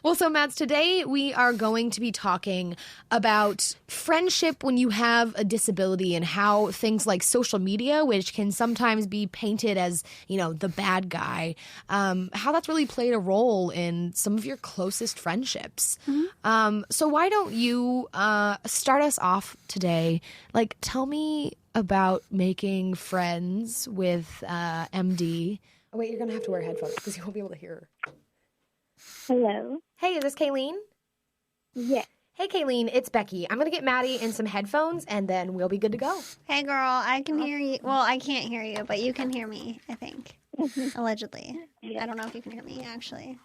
Well, so Mads, today we are going to be talking about friendship when you have a disability and how things like social media, which can sometimes be painted as, the bad guy, how that's really played a role in some of your closest friendships. So why don't you start us off today? Like, tell me about making friends with MD. Oh, wait, you're going to have to wear headphones because you won't be able to hear her. Hello. Hey, is this Kayleen? Yes. Hey, Kayleen, it's Becky. I'm going to get Maddie in some headphones, and then we'll be good to go. Hey, girl, I can hear you. Well, I can't hear you, but you can hear me, I think. Allegedly. I don't know if you can hear me, actually.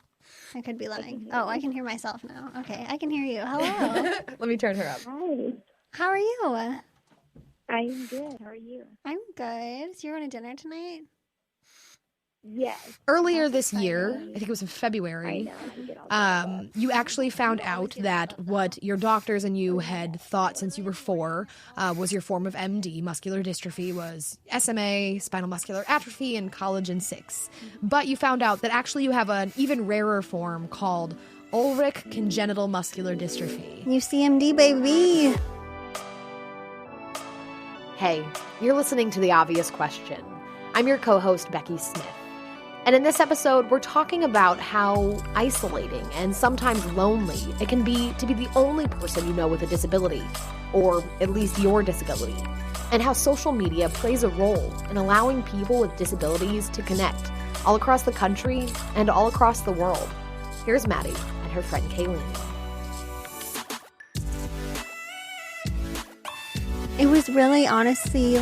I could be lying. I can hear myself now. Okay, I can hear you. Hello. Let me turn her up. Hi. How are you? I'm good. How are you? I'm good. So you're going to dinner tonight? Yes. Earlier this year, I think it was in February, you actually found out that what your doctors and you had thought since you were 4 was your form of MD, muscular dystrophy, was SMA, spinal muscular atrophy, and collagen 6. But you found out that actually you have an even rarer form called Ullrich congenital muscular dystrophy. UCMD, baby. Hey, you're listening to The Obvious Question. I'm your co-host, Becky Smith. And in this episode, we're talking about how isolating and sometimes lonely it can be to be the only person you know with a disability, or at least your disability, and how social media plays a role in allowing people with disabilities to connect all across the country and all across the world. Here's Maddie and her friend Kayleen. It was really honestly it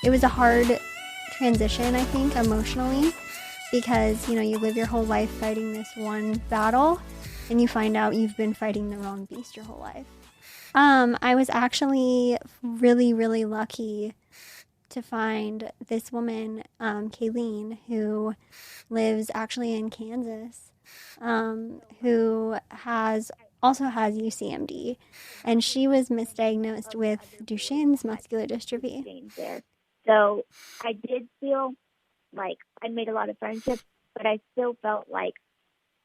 was a hard transition, I think, emotionally, because you live your whole life fighting this one battle and you find out you've been fighting the wrong beast your whole life. I was actually really, really lucky to find this woman, Kayleen, who lives actually in Kansas, who also has UCMD, and she was misdiagnosed with Duchenne's muscular dystrophy. So I did feel like I made a lot of friendships, but I still felt like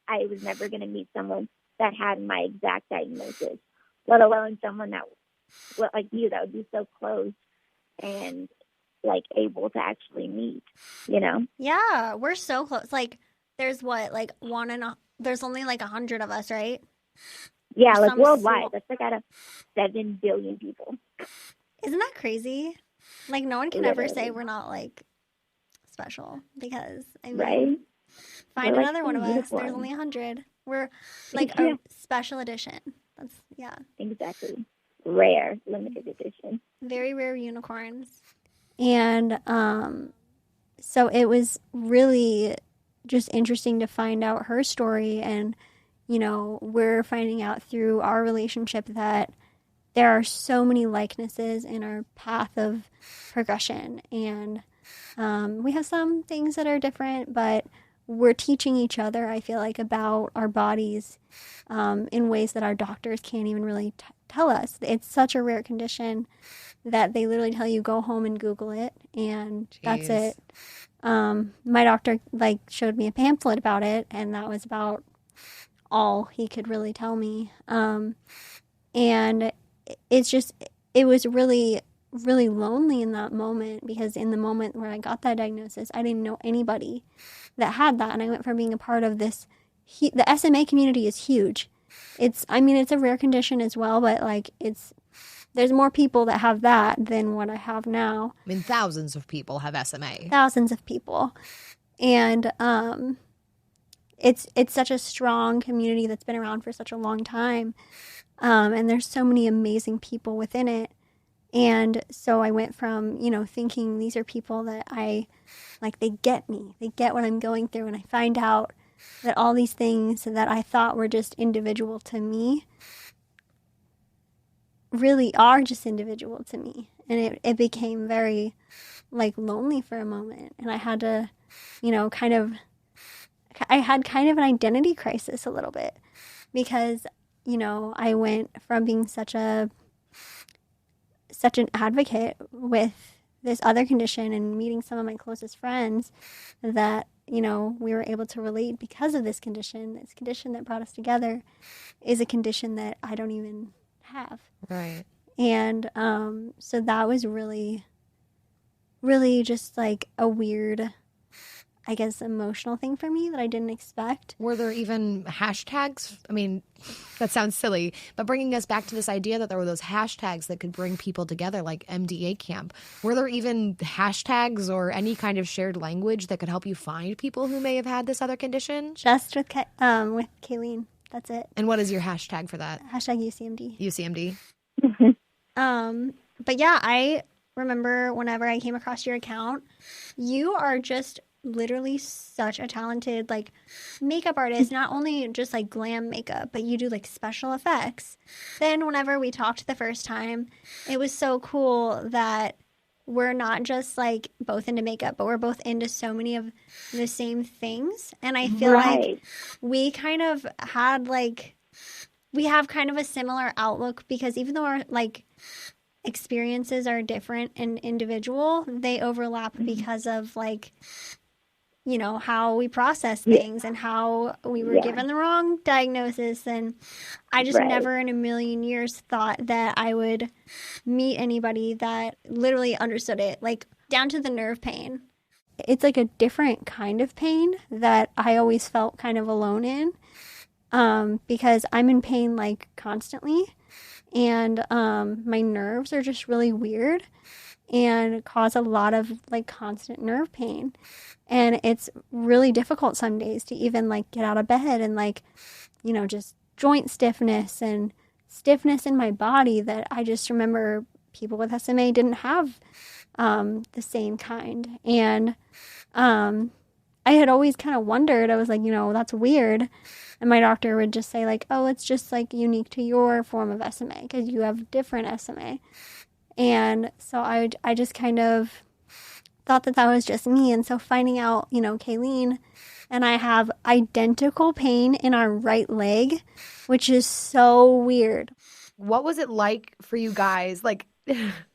I was never going to meet someone that had my exact diagnosis, let alone someone that, like you, that would be so close and able to actually meet, Yeah, we're so close. There's there's only 100 of us, right? Yeah, worldwide. That's out of 7 billion people. Isn't that crazy? No one can ever say we're not special, because right? Find another one of us. There's only 100. We're a special edition. That's exactly, rare, limited edition, very rare unicorns. And so it was really just interesting to find out her story, and we're finding out through our relationship that there are so many likenesses in our path of progression, and we have some things that are different, but we're teaching each other, I feel like, about our bodies in ways that our doctors can't even really tell us. It's such a rare condition that they literally tell you, go home and Google it, and That's it. My doctor showed me a pamphlet about it, and that was about all he could really tell me. And it was really, really lonely in that moment, because in the moment where I got that diagnosis, I didn't know anybody that had that. And I went from being a part of this, the SMA community is huge. It's a rare condition as well, but there's more people that have that than what I have now. Thousands of people have SMA. Thousands of people. And it's such a strong community that's been around for such a long time. And there's so many amazing people within it. And so I went from, thinking these are people that they get me. They get what I'm going through. And I find out that all these things that I thought were just individual to me really are just individual to me. And it became very, lonely for a moment. And I had to, I had kind of an identity crisis a little bit, because I went from being such an advocate with this other condition and meeting some of my closest friends that you know, we were able to relate because of this condition. This condition that brought us together is a condition that I don't even have. Right. And so that was really, really just like a weird, I guess, emotional thing for me that I didn't expect. Were there even hashtags? I mean, that sounds silly, but bringing us back to this idea that there were those hashtags that could bring people together, like MDA camp. Were there even hashtags or any kind of shared language that could help you find people who may have had this other condition? Just with Kayleen. That's it. And what is your hashtag for that? Hashtag UCMD. UCMD. But yeah, I remember whenever I came across your account, you are just literally such a talented like makeup artist, not only just like glam makeup, but you do like special effects. Then whenever we talked the first time, it was so cool that we're not just like both into makeup, but we're both into so many of the same things. And I feel like we kind of had like, we have kind of a similar outlook because even though our like experiences are different and individual, they overlap because of like, you know, how we process things and how we were given the wrong diagnosis. And I just never in a million years thought that I would meet anybody that literally understood it, like down to the nerve pain. It's like a different kind of pain that I always felt kind of alone in, because I'm in pain like constantly. And my nerves are just really weird and cause a lot of like constant nerve pain. And it's really difficult some days to even like get out of bed and like, you know, just joint stiffness and stiffness in my body that I just remember people with SMA didn't have the same kind. And I had always kind of wondered, I was like, you know, that's weird. And my doctor would just say like, oh, it's just like unique to your form of SMA because you have different SMA. And so I just kind of thought that was just me. And so finding out, you know, Kayleen and I have identical pain in our right leg, which is so weird. What was it like for you guys? Like,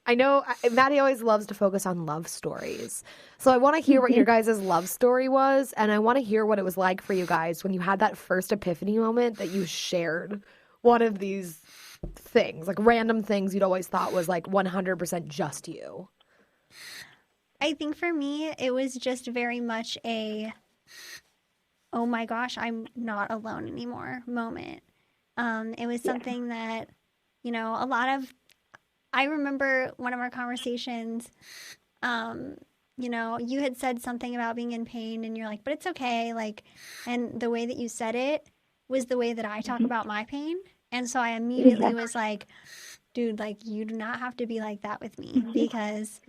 I know Maddie always loves to focus on love stories. So I want to hear what your guys' love story was. And I want to hear what it was like for you guys when you had that first epiphany moment that you shared one of these things, like random things you'd always thought was like 100% just you. I think for me, it was just very much a, oh my gosh, I'm not alone anymore moment. It was something that, you know, I remember one of our conversations, you know, you had said something about being in pain and you're like, but it's okay. Like, and the way that you said it was the way that I talk about my pain. And so I immediately was like, dude, like, you do not have to be like that with me because,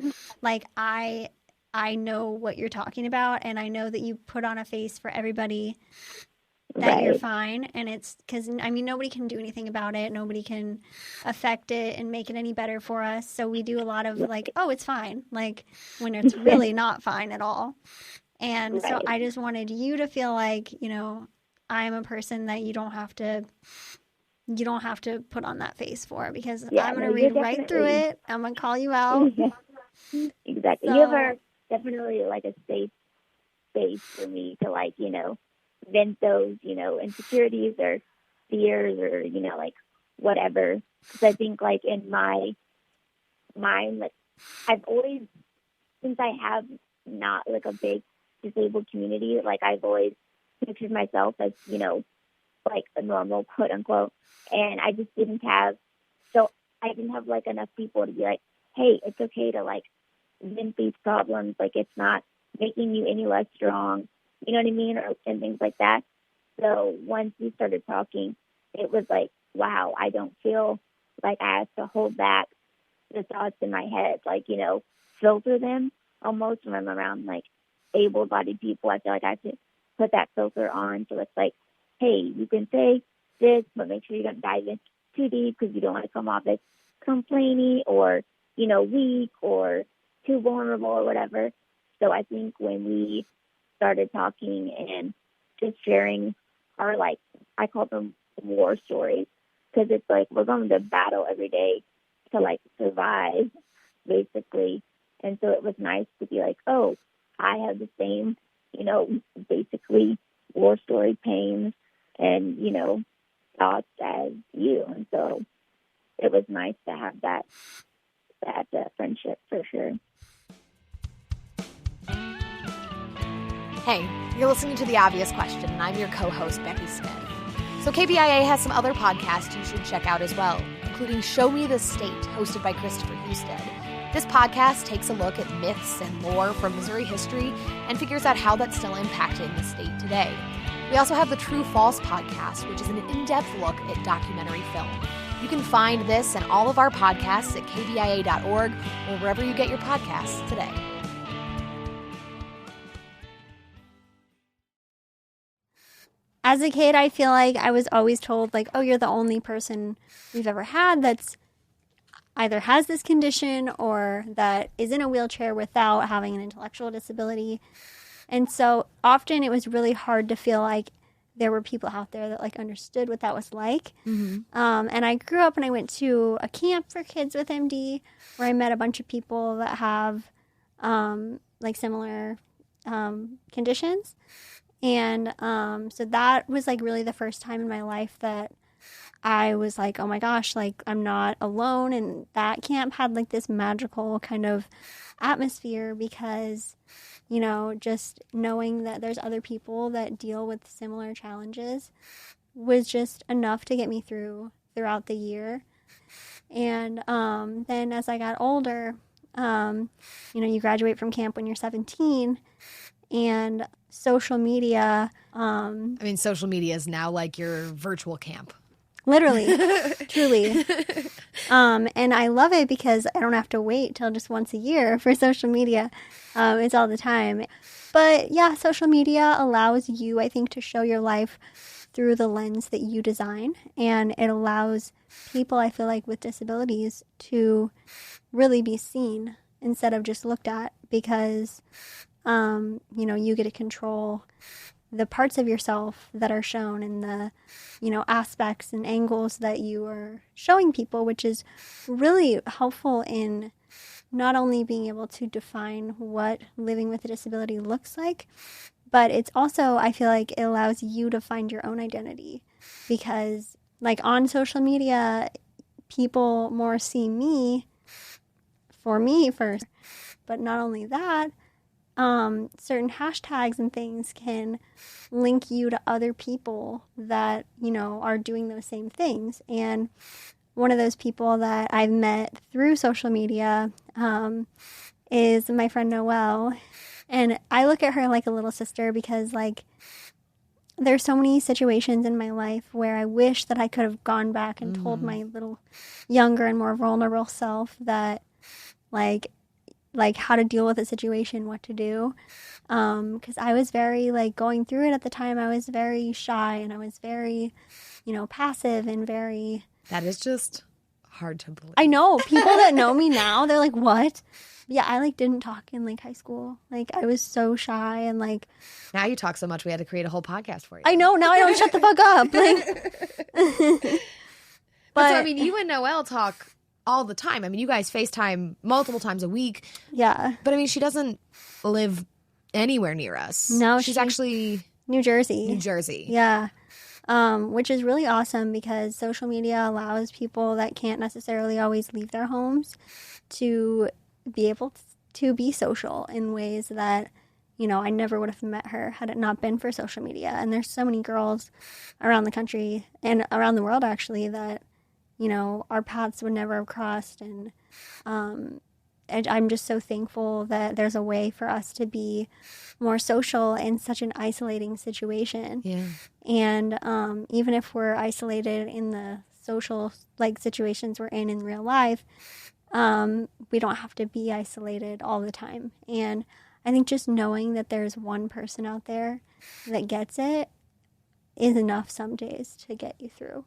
like, I know what you're talking about, and I know that you put on a face for everybody that you're fine. And it's because, I mean, nobody can do anything about it. Nobody can affect it and make it any better for us. So we do a lot of, like, oh, it's fine, like, when it's really not fine at all. And so I just wanted you to feel like, you know, I'm a person that you don't have to put on that face for because I'm going to read right through it. I'm going to call you out. Exactly. So, you are definitely like a safe space for me to like, you know, vent those, you know, insecurities or fears or, you know, like whatever. Because I think like in my mind, like I've always, since I have not like a big disabled community, like I've always pictured myself as, you know, like a normal quote unquote. And I just didn't have like enough people to be like, hey, it's okay to like vent these problems. Like it's not making you any less strong. You know what I mean? And things like that. So once we started talking, it was like, wow, I don't feel like I have to hold back the thoughts in my head, like, you know, filter them almost when I'm around like able-bodied people. I feel like I have to put that filter on. So it's like, hey, you can say this, but make sure you don't dive in too deep because you don't want to come off as complaining or, you know, weak or too vulnerable or whatever. So I think when we started talking and just sharing our, like, I call them war stories because it's like we're going to battle every day to, like, survive, basically. And so it was nice to be like, oh, I have the same basically war story pains and, thoughts as you. And so it was nice to have that friendship for sure. Hey, you're listening to The Obvious Question, and I'm your co-host, Becky Smith. So KBIA has some other podcasts you should check out as well, including Show Me the State, hosted by Christopher Husted. This podcast takes a look at myths and lore from Missouri history and figures out how that's still impacting the state today. We also have the True False podcast, which is an in-depth look at documentary film. You can find this and all of our podcasts at kbia.org or wherever you get your podcasts today. As a kid, I feel like I was always told, like, oh, you're the only person we've ever had that's either has this condition or that is in a wheelchair without having an intellectual disability. And so often it was really hard to feel like there were people out there that, like, understood what that was like. Mm-hmm. And I grew up and I went to a camp for kids with MD where I met a bunch of people that have, similar conditions. And so that was, like, really the first time in my life that I was like, oh my gosh, like, I'm not alone. And that camp had, like, this magical kind of atmosphere because, just knowing that there's other people that deal with similar challenges was just enough to get me throughout the year. And then as I got older, you graduate from camp when you're 17, and social media. Social media is now like your virtual camp. Literally, truly. And I love it because I don't have to wait till just once a year for social media. It's all the time. But yeah, social media allows you, I think, to show your life through the lens that you design. And it allows people, I feel like, with disabilities to really be seen instead of just looked at because, you get to control the parts of yourself that are shown and the, aspects and angles that you are showing people, which is really helpful in not only being able to define what living with a disability looks like, but it's also, I feel like it allows you to find your own identity because, like, on social media, people more see me for me first. But not only that, certain hashtags and things can link you to other people that, are doing those same things. And one of those people that I've met through social media is my friend Noelle. And I look at her like a little sister because, like, there's so many situations in my life where I wish that I could have gone back and told my little younger and more vulnerable self that, like how to deal with a situation, what to do. Because I was very, going through it at the time, I was very shy and I was very, passive and very... That is just hard to believe. I know. People that know me now, they're like, what? Yeah, I, didn't talk in, high school. I was so shy and, Now you talk so much, we had to create a whole podcast for you. I know. Now I don't shut the fuck up. But you and Noelle talk all the time. You guys FaceTime multiple times a week. Yeah. But, she doesn't live anywhere near us. No, she's actually... New Jersey. New Jersey. Yeah. Which is really awesome because social media allows people that can't necessarily always leave their homes to be able to be social in ways that, I never would have met her had it not been for social media. And there's so many girls around the country and around the world, actually, that, our paths would never have crossed. And I'm just so thankful that there's a way for us to be more social in such an isolating situation. Yeah. And even if we're isolated in the social situations we're in real life, we don't have to be isolated all the time. And I think just knowing that there's one person out there that gets it is enough some days to get you through.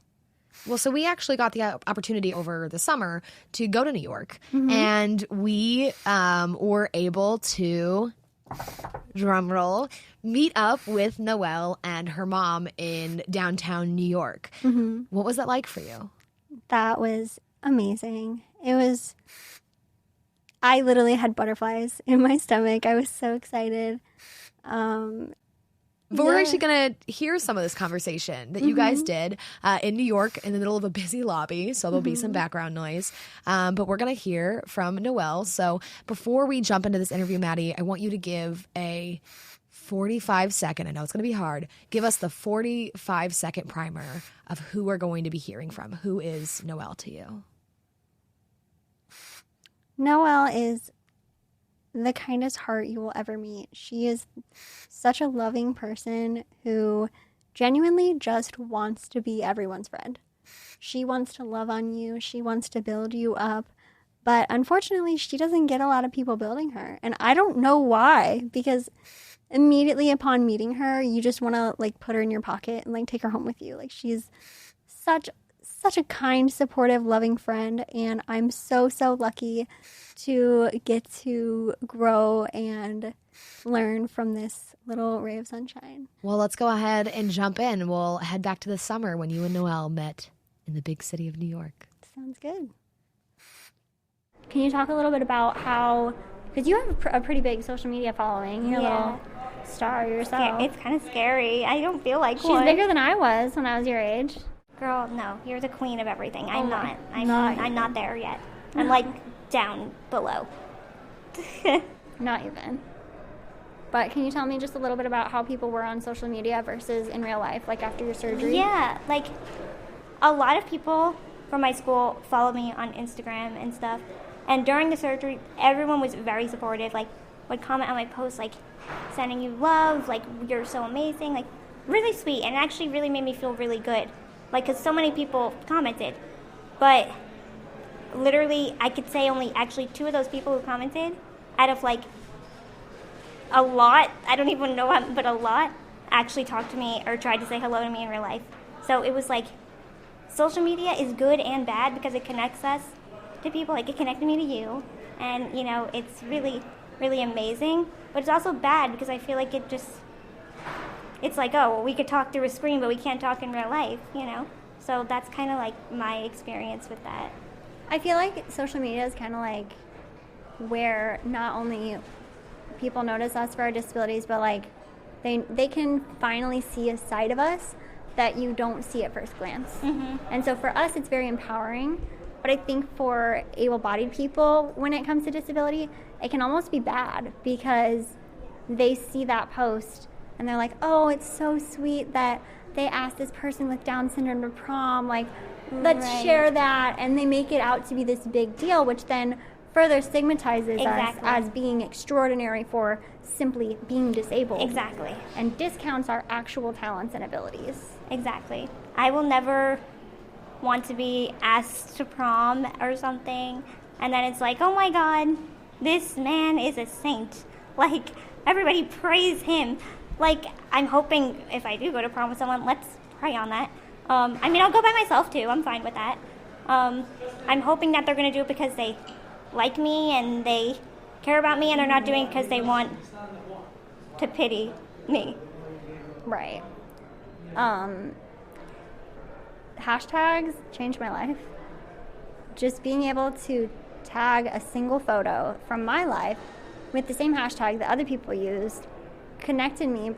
Well, so we actually got the opportunity over the summer to go to New York, and we were able to, drum roll, meet up with Noelle and her mom in downtown New York. Mm-hmm. What was that like for you? That was amazing. I literally had butterflies in my stomach. I was so excited. But we're actually going to hear some of this conversation that you guys did in New York in the middle of a busy lobby. So there'll be some background noise. But we're going to hear from Noelle. So before we jump into this interview, Maddie, I want you to give a 45-second, I know it's going to be hard, give us the 45-second primer of who we're going to be hearing from. Who is Noelle to you? Noelle is the kindest heart you will ever meet. She is such a loving person who genuinely just wants to be everyone's friend. She wants to love on you. She wants to build you up. But unfortunately, she doesn't get a lot of people building her. And I don't know why, because immediately upon meeting her, you just want to like put her in your pocket and like take her home with you. Like she's such a kind, supportive, loving friend, and I'm so lucky to get to grow and learn from this little ray of sunshine. Well, let's go ahead and jump in. We'll head back to the summer when you and Noelle met in the big city of New York. Sounds good. Can you talk a little bit about how, because you have a pretty big social media following, you're a little star yourself. It's kind of scary. I don't feel like She's one. bigger than I was when I was your age. Girl, no, you're the queen of everything. I'm not. Not I'm not there yet. I'm like down below. Not even. But can you tell me just a little bit about how people were on social media versus in real life, like after your surgery? Yeah, like a lot of people from my school follow me on Instagram and stuff. And during the surgery, everyone was very supportive. Like, would comment on my posts, like sending you love, like you're so amazing, like really sweet, and it actually really made me feel really good. Like, because so many people commented, but literally I could say only actually 2 of those people who commented out of like a lot, I don't even know how, but a lot actually talked to me or tried to say hello to me in real life. So it was like, social media is good and bad because it connects us to people. Like, it connected me to you, and you know, it's really amazing. But it's also bad because I feel like it's like, oh, well, we could talk through a screen, but we can't talk in real life, you know? So that's kind of like my experience with that. I feel like social media is kind of like where not only people notice us for our disabilities, but like they can finally see a side of us that you don't see at first glance. Mm-hmm. And so for us, it's very empowering. But I think for able-bodied people, when it comes to disability, it can almost be bad because they see that post and they're like, oh, it's so sweet that they asked this person with Down syndrome to prom. Like, let's share that. And they make it out to be this big deal, which then further stigmatizes us as being extraordinary for simply being disabled. Exactly. And discounts our actual talents and abilities. Exactly. I will never want to be asked to prom or something, and then it's like, oh my God, this man is a saint. Like, everybody praise him. Like, I'm hoping if I do go to prom with someone, let's pray on that. I mean, I'll go by myself too. I'm fine with that. I'm hoping that they're going to do it because they like me and they care about me, and they're not doing it because they want to pity me. Right. Hashtags changed my life. Just being able to tag a single photo from my life with the same hashtag that other people used connected me,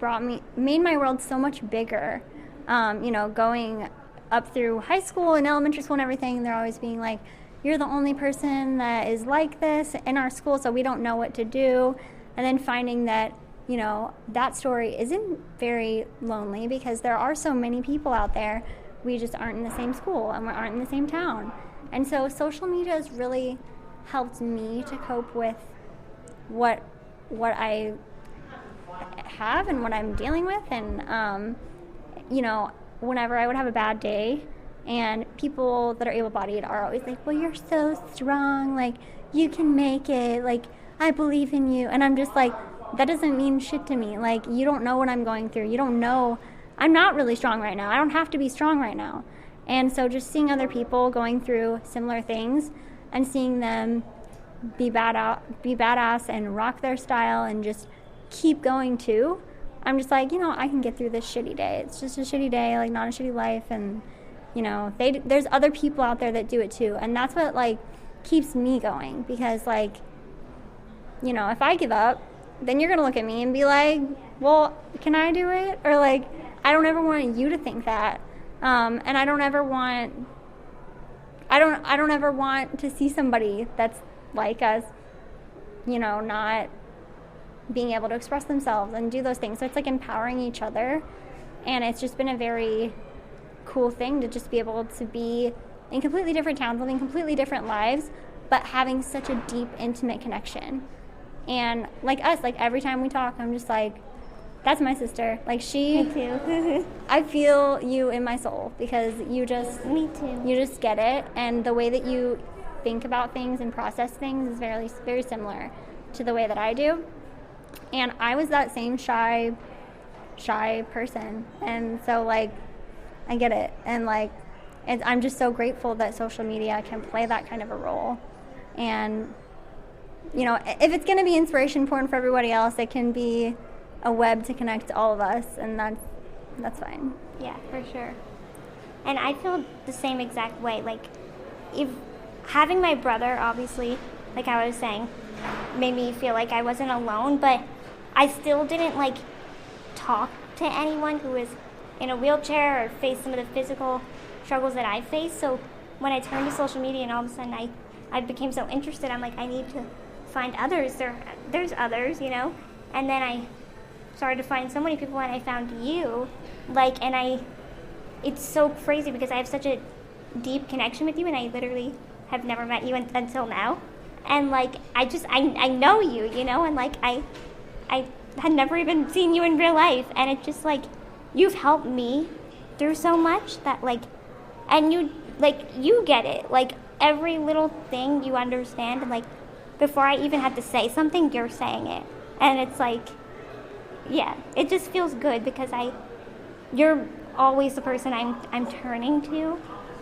made my world so much bigger. You know, going up through high school and elementary school and everything, they're always being like, you're the only person that is like this in our school, so we don't know what to do. And then finding that, you know, that story isn't very lonely because there are so many people out there. We just aren't in the same school and we aren't in the same town. And so social media has really helped me to cope with what I have and what I'm dealing with. And, you know, whenever I would have a bad day, and people that are able-bodied are always like, well, you're so strong, like, you can make it, like, I believe in you. And I'm just like, that doesn't mean shit to me. Like, you don't know what I'm going through. You don't know. I'm not really strong right now. I don't have to be strong right now. And so just seeing other people going through similar things and seeing them be badass and rock their style and just keep going too, I'm just like, you know, I can get through this shitty day. It's just a shitty day, like, not a shitty life. And, you know, there's other people out there that do it too. And that's what, like, keeps me going. Because, like, you know, if I give up, then you're going to look at me and be like, well, can I do it? Or like, I don't ever want you to think that. And I don't ever want to see somebody that's like us, you know, not being able to express themselves and do those things. So it's like empowering each other. And it's just been a very cool thing to just be able to be in completely different towns, living completely different lives, but having such a deep, intimate connection. And like us, like every time we talk, I'm just like, that's my sister. Like Me too. I feel you in my soul because you just, Me too. you just get it. And the way that you think about things and process things is very, very similar to the way that I do. And I was that same shy person. And so like, I get it. And like, I'm just so grateful that social media can play that kind of a role. And, you know, if it's going to be inspiration porn for everybody else, it can be a web to connect all of us, and that's fine. Yeah, for sure. And I feel the same exact way. Like, if having my brother, obviously, like I was saying, made me feel like I wasn't alone, but I still didn't, like, talk to anyone who was in a wheelchair or faced some of the physical struggles that I faced. So when I turned to social media and all of a sudden I became so interested, I'm like, I need to find others. There's others, you know? And then I started to find so many people, and I found you, like, and it's so crazy because I have such a deep connection with you, and I literally have never met you until now. And like, I know you, you know, and like, I had never even seen you in real life, and it's just like, you've helped me through so much that like, and you get it, like every little thing you understand, and like, before I even had to say something, you're saying it. And it's like, yeah, it just feels good because you're always the person I'm turning to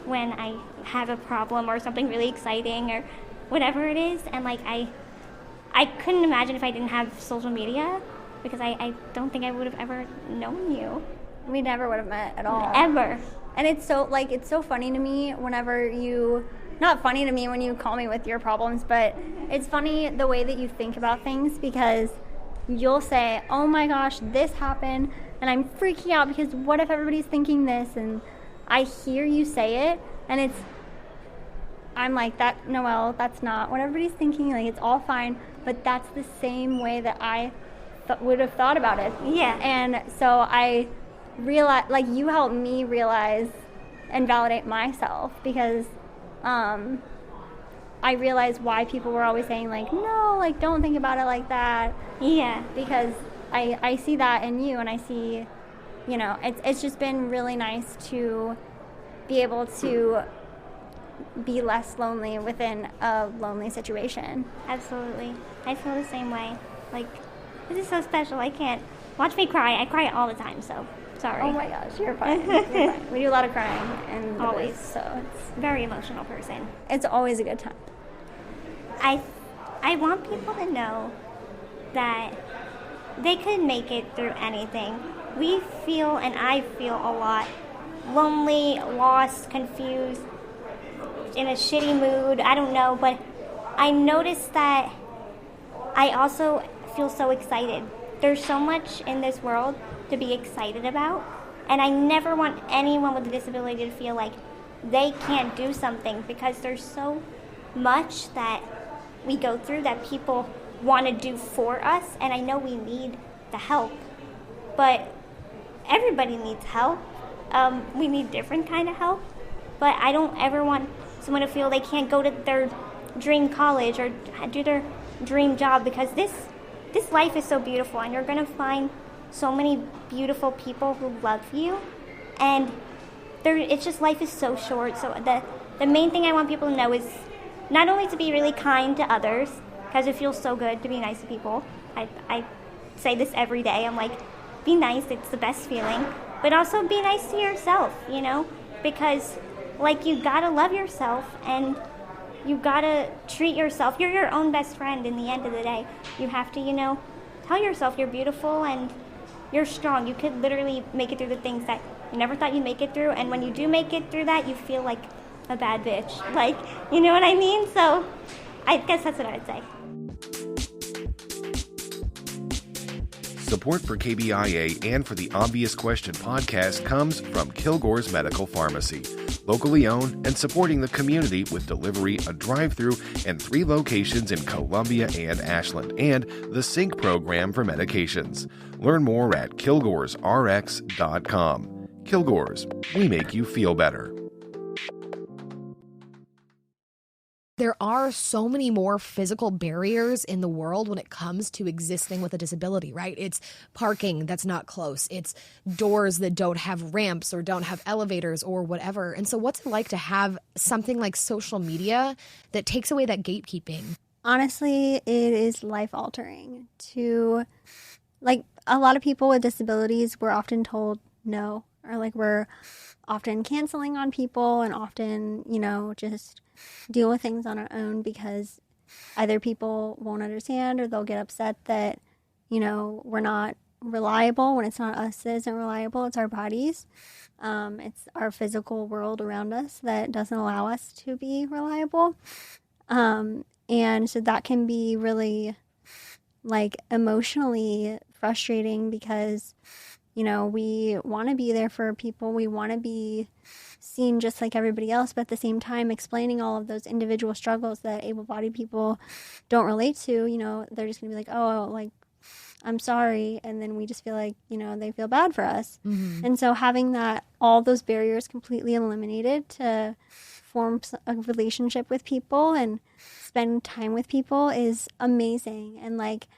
when I have a problem or something really exciting or whatever it is. And like, I couldn't imagine if I didn't have social media, because I don't think I would have ever known you. We never would have met at all. Ever. And it's so funny to me whenever not funny to me when you call me with your problems, but it's funny the way that you think about things, because you'll say, oh my gosh, this happened, and I'm freaking out because what if everybody's thinking this? And I hear you say it, and I'm like, that, Noelle, that's not what everybody's thinking, like, it's all fine, but that's the same way that I would have thought about it. Yeah. And so I realize, like, you helped me realize and validate myself, because I realized why people were always saying, like, no, like, don't think about it like that. Yeah. Because I see that in you, and I see, you know, it's just been really nice to be able to be less lonely within a lonely situation. Absolutely. I feel the same way. Like, this is so special. I can't watch me cry. I cry all the time, so sorry. Oh my gosh, you're fine. You're fine. We do a lot of crying, and Always. so it's Very emotional person. always a good time. I want people to know that they could make it through anything. We feel, and I feel a lot, lonely, lost, confused, in a shitty mood, I don't know, but I noticed that I also feel so excited. There's so much in this world to be excited about, and I never want anyone with a disability to feel like they can't do something, because there's so much that we go through that people want to do for us, and I know we need the help, but everybody needs help. We need different kind of help, but I don't ever want someone to feel they can't go to their dream college or do their dream job, because this life is so beautiful, and you're going to find so many beautiful people who love you, and it's just, life is so short. So the main thing I want people to know is not only to be really kind to others, because it feels so good to be nice to people. I say this every day. I'm like, be nice, it's the best feeling, but also be nice to yourself, you know, because like, you gotta love yourself, and you gotta treat yourself. You're your own best friend in the end of the day. You have to, you know, tell yourself you're beautiful and you're strong. You could literally make it through the things that you never thought you'd make it through, and when you do make it through that, you feel like a bad bitch. Like, you know what I mean? So I guess that's what I would say. Support for KBIA and for the Obvious Question podcast comes from Kilgore's Medical Pharmacy, locally owned and supporting the community with delivery, a drive-thru, and 3 locations in Columbia and Ashland, and the Sync program for medications. Learn more at kilgoresrx.com. Kilgore's, we make you feel better. There are so many more physical barriers in the world when it comes to existing with a disability, right? It's parking that's not close. It's doors that don't have ramps or don't have elevators or whatever. And so what's it like to have something like social media that takes away that gatekeeping? Honestly, it is life-altering to, like, a lot of people with disabilities, we're often told no, or like we're often canceling on people and often, just deal with things on our own because either people won't understand or they'll get upset that, we're not reliable when it's not us that isn't reliable. It's our bodies. It's our physical world around us that doesn't allow us to be reliable. And so that can be really like emotionally frustrating because, we want to be there for people. We want to be seen just like everybody else, but at the same time explaining all of those individual struggles that able-bodied people don't relate to, they're just going to be like, oh, like, I'm sorry. And then we just feel like, they feel bad for us. Mm-hmm. And so having all those barriers completely eliminated to form a relationship with people and spend time with people is amazing. And like,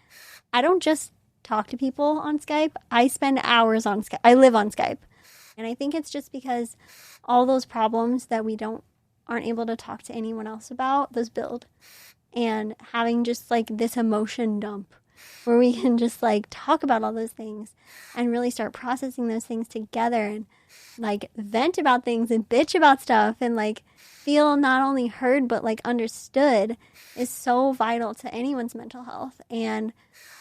I don't just talk to people on Skype. I spend hours on Skype. I live on Skype. And I think it's just because all those problems that we aren't able to talk to anyone else about, those build. And having just like this emotion dump where we can just like talk about all those things and really start processing those things together and like vent about things and bitch about stuff and like feel not only heard but like understood is so vital to anyone's mental health. And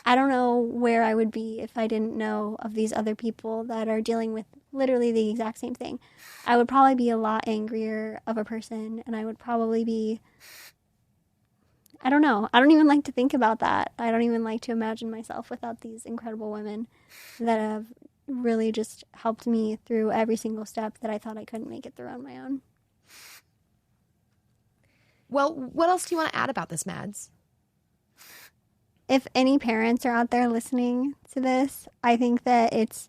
I don't know where I would be if I didn't know of these other people that are dealing with literally the exact same thing. I would probably be a lot angrier of a person, and I would probably be, I don't know. I don't even like to think about that. I don't even like to imagine myself without these incredible women that have really just helped me through every single step that I thought I couldn't make it through on my own. Well, what else do you want to add about this, Mads? If any parents are out there listening to this, I think that it's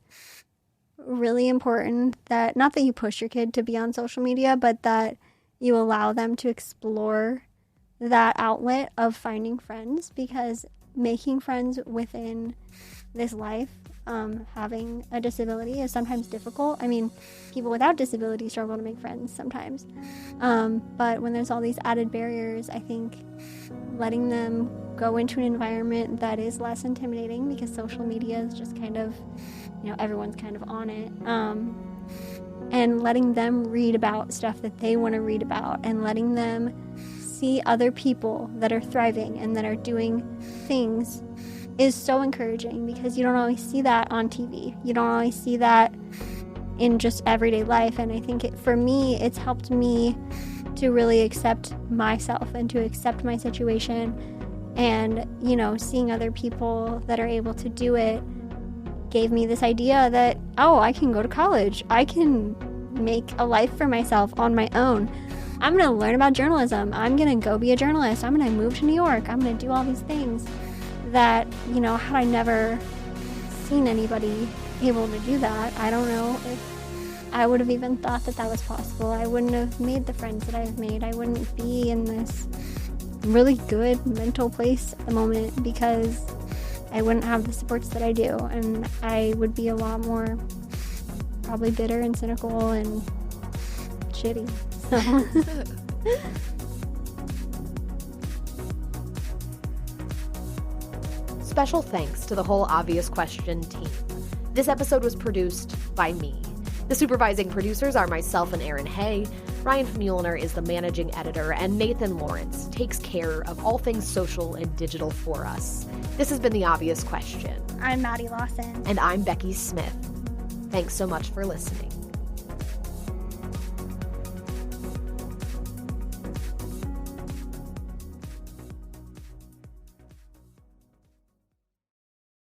really important that, not that you push your kid to be on social media, but that you allow them to explore that outlet of finding friends, because making friends within this life, having a disability is sometimes difficult. I mean, people without disability struggle to make friends sometimes. But when there's all these added barriers, I think letting them go into an environment that is less intimidating, because social media is just kind of, everyone's kind of on it. And letting them read about stuff that they want to read about, and letting them see other people that are thriving and that are doing things is so encouraging, because you don't always see that on TV. You don't always see that in just everyday life. And I think for me, it's helped me to really accept myself and to accept my situation. And, seeing other people that are able to do it gave me this idea that, oh, I can go to college. I can make a life for myself on my own. I'm going to learn about journalism. I'm going to go be a journalist. I'm going to move to New York. I'm going to do all these things that, had I never seen anybody able to do that, I don't know if I would have even thought that that was possible. I wouldn't have made the friends that I've made. I wouldn't be in this really good mental place at the moment, because I wouldn't have the supports that I do. And I would be a lot more probably bitter and cynical and shitty. So. Special thanks to the whole Obvious Question team. This episode was produced by me. The supervising producers are myself and Aaron Hay. Ryan Muehlner is the managing editor, and Nathan Lawrence takes care of all things social and digital for us. This has been The Obvious Question. I'm Maddie Lawson. And I'm Becky Smith. Thanks so much for listening.